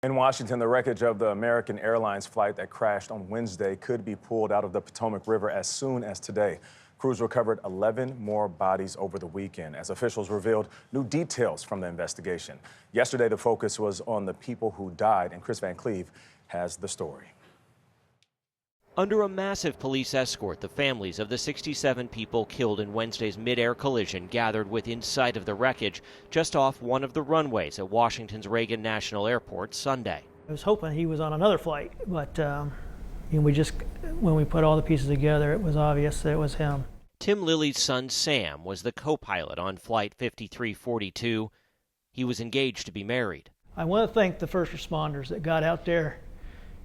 In Washington, the wreckage of the American Airlines flight that crashed on Wednesday could be pulled out of the Potomac River as soon as today. Crews recovered 11 more bodies over the weekend as officials revealed new details from the investigation. Yesterday, the focus was on the people who died, and Kris Van Cleave has the story. Under a massive police escort, the families of the 67 people killed in Wednesday's midair collision gathered within sight of the wreckage just off one of the runways at Washington's Reagan National Airport Sunday. I was hoping he was on another flight, but when we put all the pieces together, it was obvious that it was him. Tim Lilly's son Sam was the co-pilot on Flight 5342. He was engaged to be married. I want to thank the first responders that got out there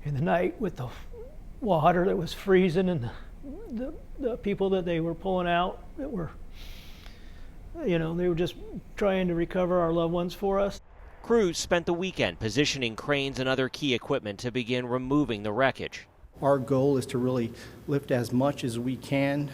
in the night with the water that was freezing and the people that they were pulling out that were, they were just trying to recover our loved ones for us. Crews spent the weekend positioning cranes and other key equipment to begin removing the wreckage. Our goal is to really lift as much as we can,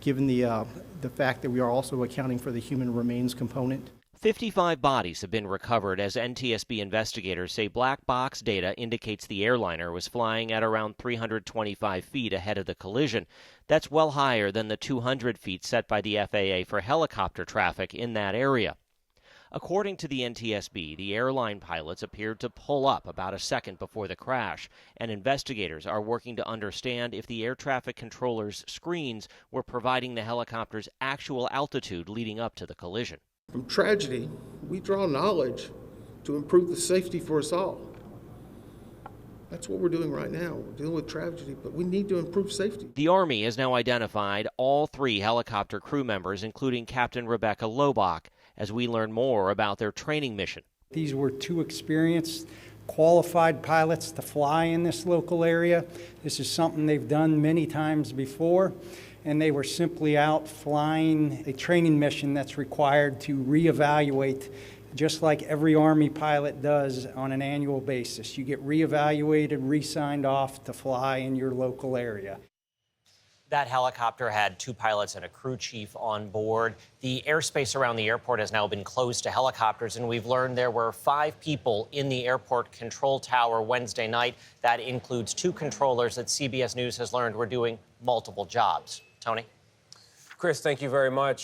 given the fact that we are also accounting for the human remains component. 55 bodies have been recovered as NTSB investigators say black box data indicates the airliner was flying at around 325 feet ahead of the collision. That's well higher than the 200 feet set by the FAA for helicopter traffic in that area. According to the NTSB, the airline pilots appeared to pull up about a second before the crash, and investigators are working to understand if the air traffic controller's screens were providing the helicopter's actual altitude leading up to the collision. From tragedy, we draw knowledge to improve the safety for us all. That's what we're doing right now. We're dealing with tragedy, but we need to improve safety. The Army has now identified all 3 helicopter crew members, including Captain Rebecca Lobach, as we learn more about their training mission. These were 2 experienced, qualified pilots to fly in this local area. This is something they've done many times before, and they were simply out flying a training mission that's required to reevaluate, just like every Army pilot does on an annual basis. You get reevaluated, re-signed off to fly in your local area. That helicopter had 2 pilots and a crew chief on board. The airspace around the airport has now been closed to helicopters, and we've learned there were 5 people in the airport control tower Wednesday night. That includes 2 controllers that CBS News has learned were doing multiple jobs. Tony? Kris, thank you very much.